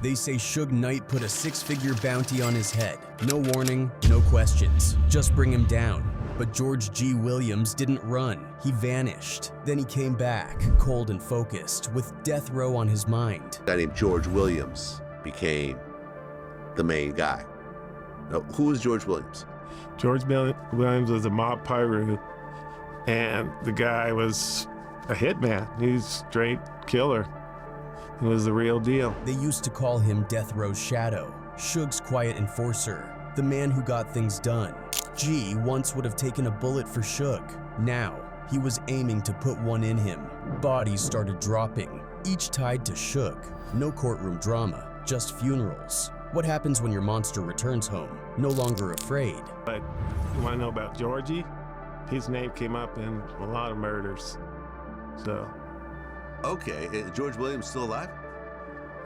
They say Suge Knight put a six-figure bounty on his head. No warning, no questions. Just bring him down. But George G. Williams didn't run. He vanished. Then he came back, cold and focused, with death row on his mind. A guy named George Williams became the main guy. Now, who was George Williams? George Williams was a mob pyro, and the guy was a hitman. He's a straight killer. He was the real deal. They used to call him Death Row's shadow, Suge's quiet enforcer, the man who got things done. G once would have taken a bullet for Suge. Now, he was aiming to put one in him. Bodies started dropping, each tied to Suge. No courtroom drama, just funerals. What happens when your monster returns home, no longer afraid? But you want to know about Georgie? His name came up in a lot of murders. So. Okay, George Williams still alive?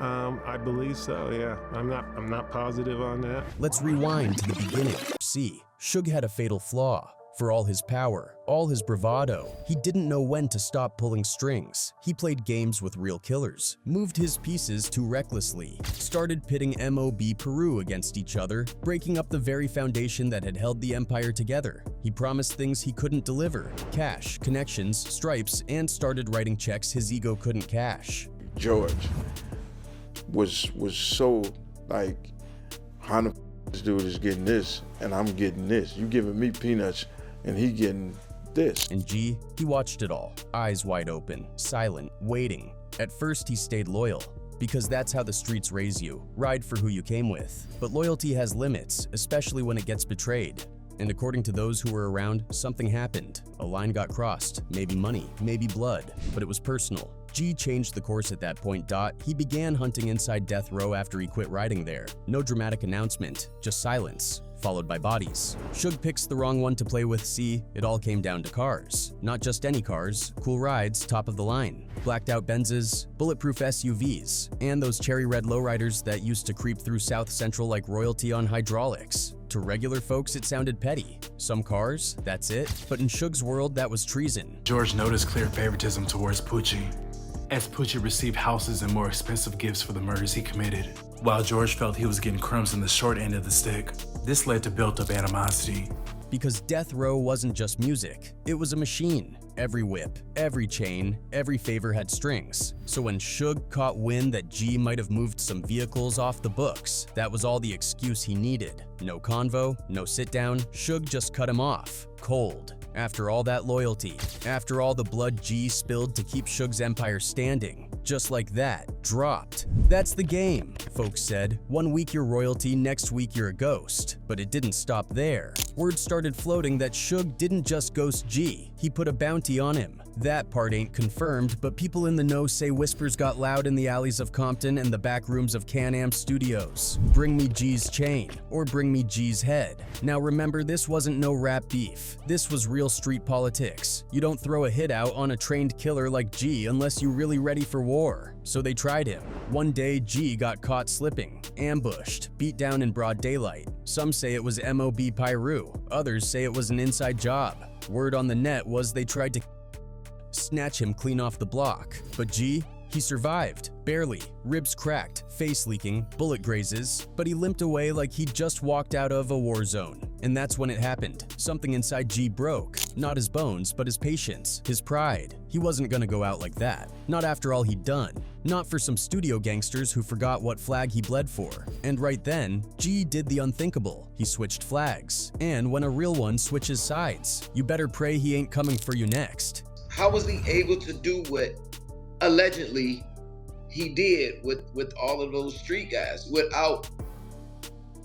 I believe so, yeah. I'm not positive on that. Let's rewind to the beginning. See, Suge had a fatal flaw. For all his power, all his bravado, he didn't know when to stop pulling strings. He played games with real killers, moved his pieces too recklessly, started pitting MOB Peru against each other, breaking up the very foundation that had held the empire together. He promised things he couldn't deliver, cash, connections, stripes, and started writing checks his ego couldn't cash. George was so like, how the this dude is getting this and I'm getting this. You giving me peanuts and he getting this. And G, he watched it all, eyes wide open, silent, waiting. At first he stayed loyal, because that's how the streets raise you, ride for who you came with. But loyalty has limits, especially when it gets betrayed. And according to those who were around, something happened. A line got crossed, maybe money, maybe blood, but it was personal. G changed the course at that point. He began hunting inside death row after he quit riding there. No dramatic announcement, just silence, followed by bodies. Suge picks the wrong one to play with. See, it all came down to cars. Not just any cars, cool rides, top of the line. Blacked out Benzes, bulletproof SUVs, and those cherry red lowriders that used to creep through South Central like royalty on hydraulics. To regular folks, it sounded petty. Some cars, that's it. But in Suge's world, that was treason. George noticed clear favoritism towards Poochie, as Poochie received houses and more expensive gifts for the murders he committed, while George felt he was getting crumbs in the short end of the stick. This led to built-up animosity. Because death row wasn't just music, it was a machine. Every whip, every chain, every favor had strings. So when Suge caught wind that G might have moved some vehicles off the books, that was all the excuse he needed. No convo, no sit down, Suge just cut him off, cold. After all that loyalty, after all the blood G spilled to keep Suge's empire standing, just like that, dropped. That's the game, folks said. 1 week you're royalty, next week you're a ghost. But it didn't stop there. Word started floating that Suge didn't just ghost G, he put a bounty on him. That part ain't confirmed, but people in the know say whispers got loud in the alleys of Compton and the back rooms of Can-Am Studios. Bring me G's chain, or bring me G's head. Now remember, this wasn't no rap beef. This was real street politics. You don't throw a hit out on a trained killer like G unless you're really ready for war. So they tried him. One day, G got caught slipping, ambushed, beat down in broad daylight. Some say it was MOB Pyru, others say it was an inside job. Word on the net was they tried to snatch him clean off the block. But G, he survived, barely, ribs cracked, face leaking, bullet grazes, but he limped away like he'd just walked out of a war zone. And that's when it happened. Something inside G broke. Not his bones, but his patience, his pride. He wasn't gonna go out like that. Not after all he'd done. Not for some studio gangsters who forgot what flag he bled for. And right then, G did the unthinkable. He switched flags. And when a real one switches sides, you better pray he ain't coming for you next. How was he able to do what allegedly he did with all of those street guys without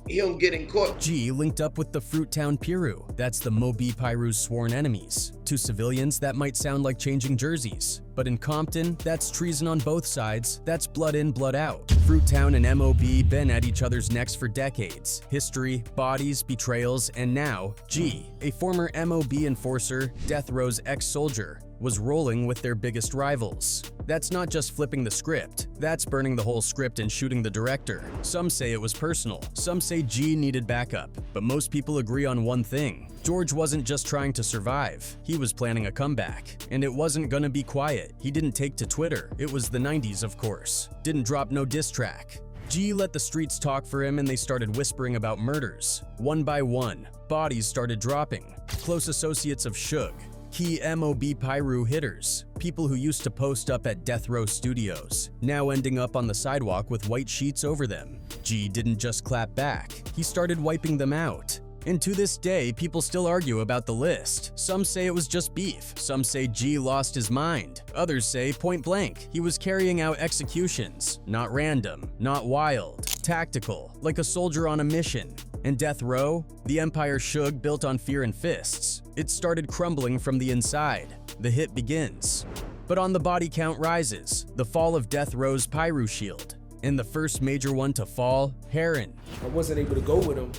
him getting caught? G linked up with the Fruittown Piru. That's the Mobi Pyru's sworn enemies. To civilians, that might sound like changing jerseys. But in Compton, that's treason on both sides. That's blood in, blood out. Fruittown and MOB been at each other's necks for decades. History, bodies, betrayals, and now, G, a former MOB enforcer, death row's ex-soldier, was rolling with their biggest rivals. That's not just flipping the script, that's burning the whole script and shooting the director. Some say it was personal, some say G needed backup, but most people agree on one thing. George wasn't just trying to survive, he was planning a comeback. And it wasn't gonna be quiet. He didn't take to Twitter, it was the 90s of course. Didn't drop no diss track. G let the streets talk for him and they started whispering about murders. One by one, bodies started dropping. Close associates of Suge, key MOB Pyru hitters, people who used to post up at Death Row Studios, now ending up on the sidewalk with white sheets over them. G didn't just clap back, he started wiping them out. And to this day, people still argue about the list. Some say it was just beef, some say G lost his mind, others say point blank, he was carrying out executions, not random, not wild, tactical, like a soldier on a mission. And Death Row, the empire Suge built on fear and fists, it started crumbling from the inside. The hit begins. But on the body count rises, the fall of Death Row's Pyru shield. And the first major one to fall, Heron. I wasn't able to go with him.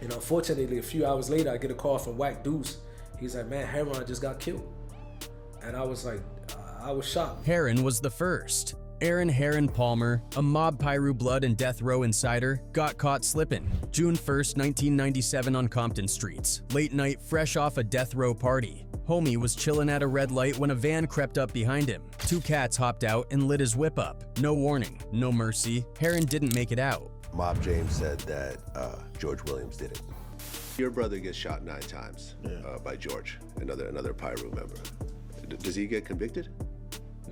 And unfortunately, a few hours later, I get a call from Whack Deuce. He's like, man, Heron just got killed. And I was like, I was shocked. Heron was the first. Aaron Heron Palmer, a mob Pyru blood and Death Row insider, got caught slipping. June 1st, 1997 on Compton streets. Late night, fresh off a Death Row party. Homie was chilling at a red light when a van crept up behind him. Two cats hopped out and lit his whip up. No warning, no mercy. Heron didn't make it out. Mob James said that George Williams did it. Your brother gets shot 9 times by George, another Pyru member. Does he get convicted?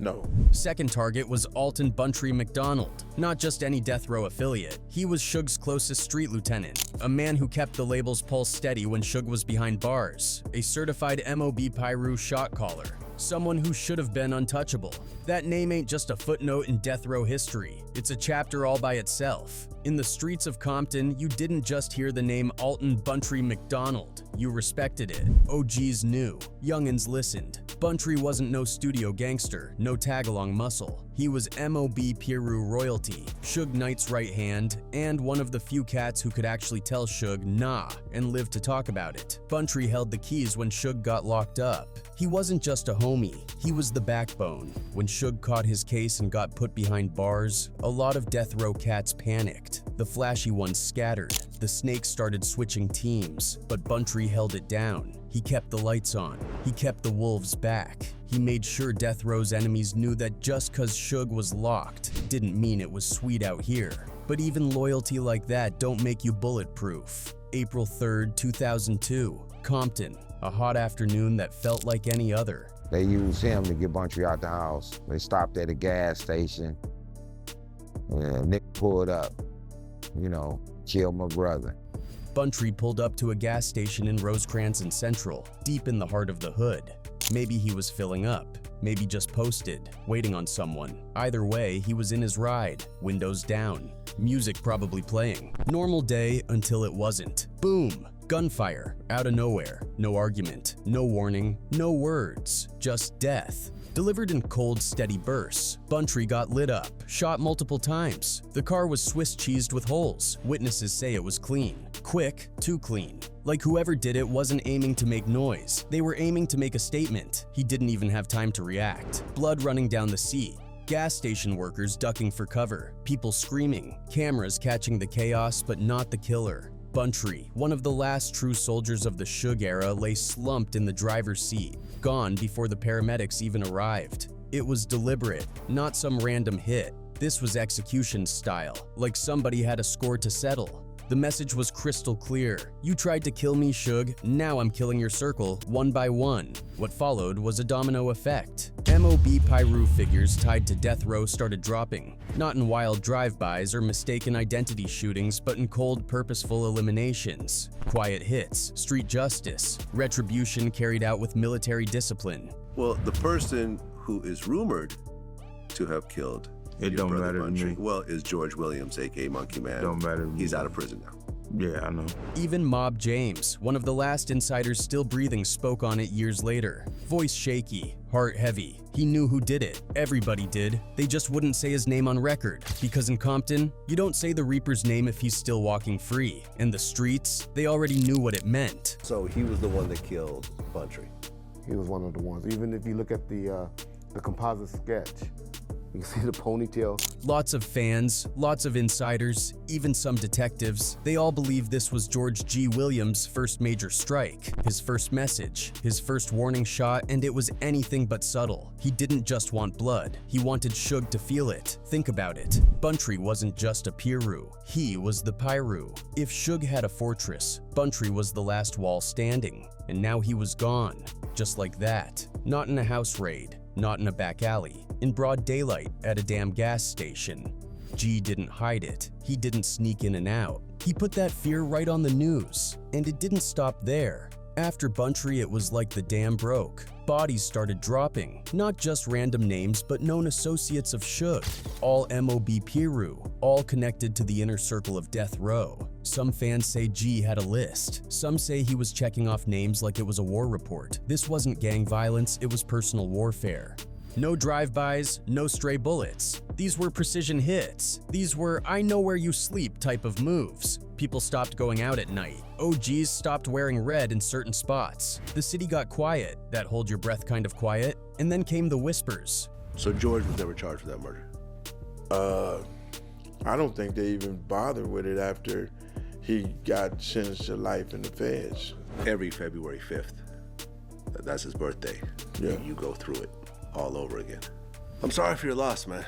No. Second target was Alton Buntry McDonald, not just any Death Row affiliate. He was Suge's closest street lieutenant, a man who kept the label's pulse steady when Suge was behind bars, a certified MOB Pyru shot caller, someone who should have been untouchable. That name ain't just a footnote in Death Row history, it's a chapter all by itself. In the streets of Compton, you didn't just hear the name Alton Buntry McDonald, you respected it. OGs knew, youngins listened. Buntry wasn't no studio gangster, no tag-along muscle. He was MOB Pyru royalty, Suge Knight's right hand, and one of the few cats who could actually tell Suge nah and live to talk about it. Buntry held the keys when Suge got locked up. He wasn't just a homie, he was the backbone. When Suge caught his case and got put behind bars, a lot of Death Row cats panicked. The flashy ones scattered. The snakes started switching teams, but Buntry held it down. He kept the lights on. He kept the wolves back. He made sure Death Row's enemies knew that just cause Suge was locked didn't mean it was sweet out here. But even loyalty like that don't make you bulletproof. April 3rd, 2002, Compton, a hot afternoon that felt like any other. They used him to get Buntry out the house. They stopped at a gas station. Nick pulled up, killed my brother. Buntry pulled up to a gas station in Rosecrans and Central, deep in the heart of the hood. Maybe he was filling up, maybe just posted, waiting on someone. Either way, he was in his ride, windows down, music probably playing. Normal day until it wasn't. Boom! Gunfire, out of nowhere. No argument, no warning, no words, just death. Delivered in cold, steady bursts, Buntry got lit up, shot multiple times. The car was Swiss cheesed with holes. Witnesses say it was clean. Quick, too clean. Like whoever did it wasn't aiming to make noise. They were aiming to make a statement. He didn't even have time to react. Blood running down the seat. Gas station workers ducking for cover. People screaming. Cameras catching the chaos, but not the killer. Buntry, one of the last true soldiers of the Suge era, lay slumped in the driver's seat, gone before the paramedics even arrived. It was deliberate, not some random hit. This was execution style, like somebody had a score to settle. The message was crystal clear. You tried to kill me, Suge, now I'm killing your circle, one by one. What followed was a domino effect. MOB Pyru figures tied to Death Row started dropping, not in wild drive-bys or mistaken identity shootings, but in cold, purposeful eliminations. Quiet hits, street justice, retribution carried out with military discipline. Well, the person who is rumored to have killed It your don't brother matter to Buntry, me. well, is George Williams, aka Monkey Man. Don't matter to me. He's out of prison now. Yeah, I know. Even Mob James, one of the last insiders still breathing, spoke on it years later. Voice shaky, heart heavy. He knew who did it. Everybody did. They just wouldn't say his name on record. Because in Compton, you don't say the Reaper's name if he's still walking free. In the streets, they already knew what it meant. So he was the one that killed Buntry. He was one of the ones. Even if you look at the composite sketch You can see the ponytail. Lots of fans, lots of insiders, even some detectives, they all believe this was George G. Williams' first major strike, his first message, his first warning shot, and it was anything but subtle. He didn't just want blood, he wanted Suge to feel it. Think about it. Buntry wasn't just a Piru, he was the Piru. If Suge had a fortress, Buntry was the last wall standing, and now he was gone. Just like that. Not in a house raid, not in a back alley, in broad daylight at a damn gas station. G didn't hide it. He didn't sneak in and out. He put that fear right on the news. And it didn't stop there. After Buntry, it was like the dam broke. Bodies started dropping. Not just random names, but known associates of Suge. All MOB Piru, all connected to the inner circle of death row. Some fans say G had a list. Some say he was checking off names like it was a war report. This wasn't gang violence, it was personal warfare. No drive-bys, no stray bullets. These were precision hits. These were I know where you sleep type of moves. People stopped going out at night. OGs stopped wearing red in certain spots. The city got quiet, that hold your breath kind of quiet, and then came the whispers. So George was never charged for that murder? I don't think they even bothered with it after he got sentenced to life in the feds. Every February 5th, that's his birthday. Yeah. You go through it all over again. I'm sorry for your loss, man.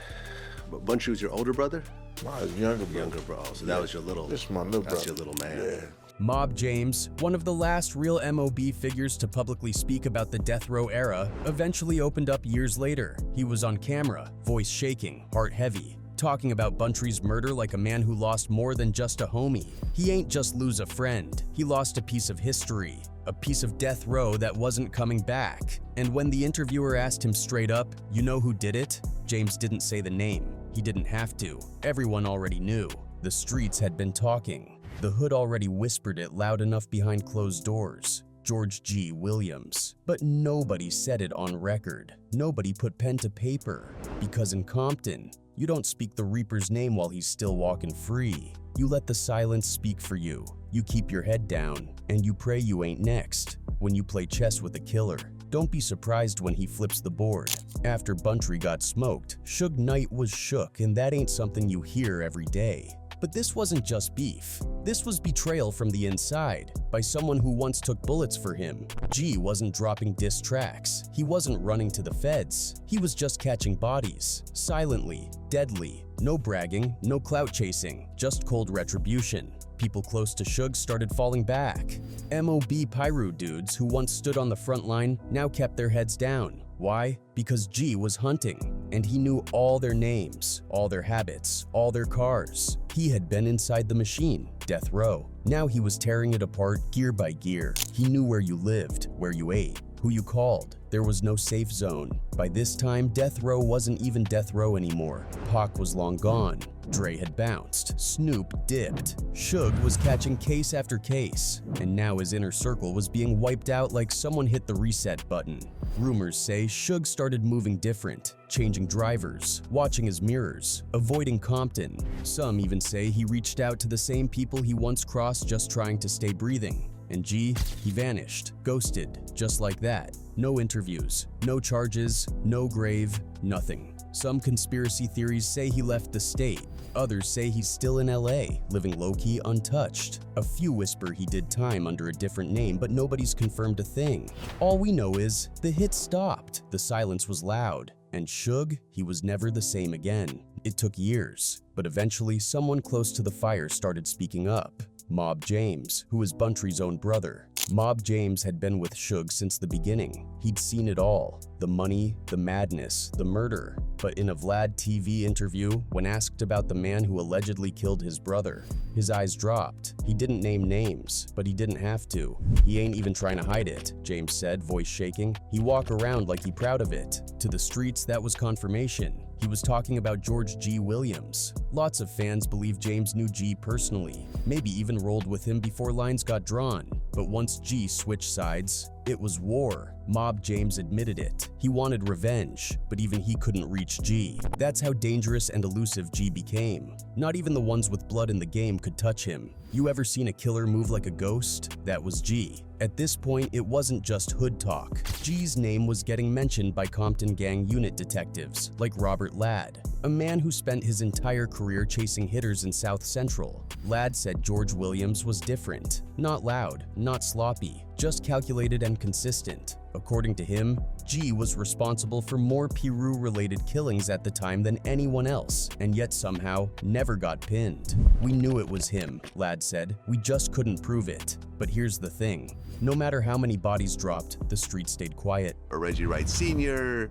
But Buntry was your older brother? My younger brother. Younger bro. So that was your little. This is my little brother. That's your little man. Yeah. Mob James, one of the last real MOB figures to publicly speak about the death row era, eventually opened up years later. He was on camera, voice shaking, heart heavy, talking about Buntry's murder like a man who lost more than just a homie. He ain't just lose a friend, he lost a piece of history, a piece of death row that wasn't coming back. And when the interviewer asked him straight up, "You know who did it?" James didn't say the name. He didn't have to. Everyone already knew. The streets had been talking. The hood already whispered it loud enough behind closed doors. George G. Williams. But nobody said it on record. Nobody put pen to paper. Because in Compton, you don't speak the Reaper's name while he's still walking free. You let the silence speak for you. You keep your head down, and you pray you ain't next. When you play chess with a killer, don't be surprised when he flips the board. After Buntry got smoked, Suge Knight was shook, and that ain't something you hear every day. But this wasn't just beef. This was betrayal from the inside, by someone who once took bullets for him. G wasn't dropping diss tracks. He wasn't running to the feds. He was just catching bodies, silently, deadly. No bragging, no clout chasing, just cold retribution. People close to Suge started falling back. MOB Piru dudes who once stood on the front line now kept their heads down. Why? Because G was hunting, and he knew all their names, all their habits, all their cars. He had been inside the machine, death row. Now he was tearing it apart gear by gear. He knew where you lived, where you ate, who you called. There was no safe zone. By this time, death row wasn't even death row anymore. Pac was long gone. Dre had bounced. Snoop dipped. Suge was catching case after case. And now his inner circle was being wiped out like someone hit the reset button. Rumors say Suge started moving different, changing drivers, watching his mirrors, avoiding Compton. Some even say he reached out to the same people he once crossed just trying to stay breathing. And G, he vanished, ghosted, just like that. No interviews, no charges, no grave, nothing. Some conspiracy theories say he left the state. Others say he's still in LA, living low-key untouched. A few whisper he did time under a different name, but nobody's confirmed a thing. All we know is the hit stopped, the silence was loud, and Suge, he was never the same again. It took years, but eventually someone close to the fire started speaking up. Mob James, who is Buntry's own brother. Mob James had been with Suge since the beginning. He'd seen it all. The money, the madness, the murder. But in a Vlad TV interview, when asked about the man who allegedly killed his brother, his eyes dropped. He didn't name names, but he didn't have to. He ain't even trying to hide it, James said, voice shaking. He walk around like he proud of it. To the streets, that was confirmation. He was talking about George G. Williams. Lots of fans believe James knew G personally, maybe even rolled with him before lines got drawn. But once G switched sides, it was war. Mob James admitted it. He wanted revenge, but even he couldn't reach G. That's how dangerous and elusive G became. Not even the ones with blood in the game could touch him. You ever seen a killer move like a ghost? That was G. At this point, it wasn't just hood talk. G's name was getting mentioned by Compton gang unit detectives like Robert Ladd, a man who spent his entire career chasing hitters in South Central. Ladd said George Williams was different, not loud, not sloppy, just calculated and consistent. According to him, G was responsible for more Piru-related killings at the time than anyone else, and yet somehow never got pinned. We knew it was him, Ladd said. We just couldn't prove it. But here's the thing. No matter how many bodies dropped, the street stayed quiet. Reggie Wright Sr.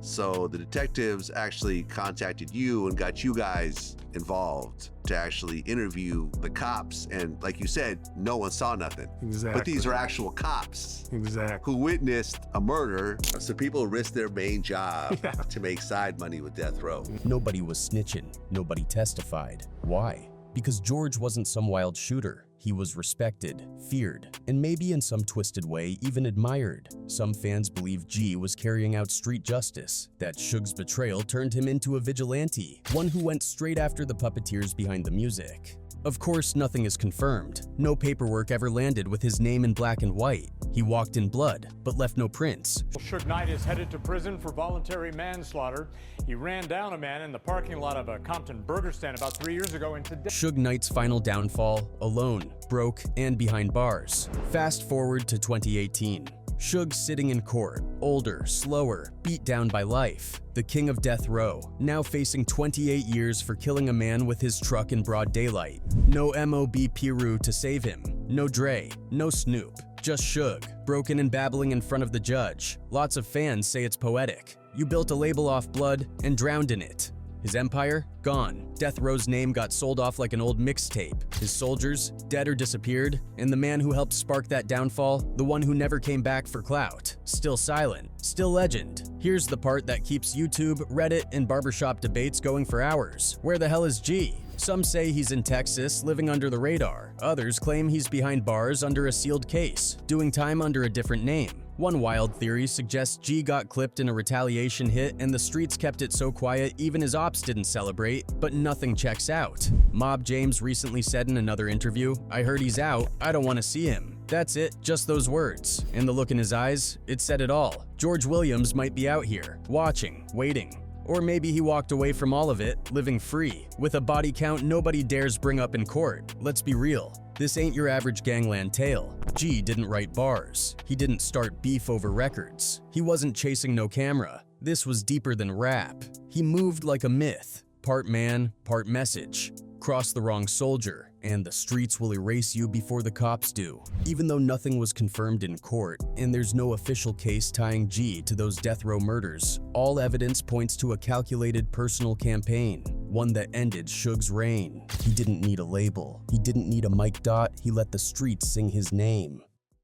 So the detectives actually contacted you and got you guys involved to actually interview the cops. And like you said, no one saw nothing. Exactly. But these are actual cops Exactly. who witnessed a murder. So people risk their main job Yeah. to make side money with death row. Nobody was snitching. Nobody testified. Why? Because George wasn't some wild shooter. He was respected, feared, and maybe in some twisted way even admired. Some fans believe G was carrying out street justice, that Suge's betrayal turned him into a vigilante, one who went straight after the puppeteers behind the music. Of course, nothing is confirmed. No paperwork ever landed with his name in black and white. He walked in blood, but left no prints. Suge Knight is headed to prison for voluntary manslaughter. He ran down a man in the parking lot of a Compton burger stand about 3 years ago, and today Suge Knight's final downfall, alone, broke, and behind bars. Fast forward to 2018. Suge sitting in court, older, slower, beat down by life. The king of death row, now facing 28 years for killing a man with his truck in broad daylight. No MOB Piru to save him. No Dre, no Snoop. Just Suge, broken and babbling in front of the judge. Lots of fans say it's poetic. You built a label off blood and drowned in it. His empire? Gone. Death Row's name got sold off like an old mixtape. His soldiers? Dead or disappeared. And the man who helped spark that downfall? The one who never came back for clout. Still silent. Still legend. Here's the part that keeps YouTube, Reddit, and barbershop debates going for hours. Where the hell is G? Some say he's in Texas, living under the radar. Others claim he's behind bars under a sealed case, doing time under a different name. One wild theory suggests G got clipped in a retaliation hit and the streets kept it so quiet even his ops didn't celebrate, but nothing checks out. Mob James recently said in another interview, "I heard he's out, I don't want to see him." That's it, just those words. And the look in his eyes, it said it all. George Williams might be out here, watching, waiting. Or maybe he walked away from all of it, living free, with a body count nobody dares bring up in court. Let's be real. This ain't your average gangland tale. G didn't write bars. He didn't start beef over records. He wasn't chasing no camera. This was deeper than rap. He moved like a myth, part man, part message. Cross the wrong soldier, and the streets will erase you before the cops do. Even though nothing was confirmed in court, and there's no official case tying G to those death row murders, all evidence points to a calculated personal campaign, one that ended Suge's reign. He didn't need a label. He didn't need a mic dot. He let the streets sing his name.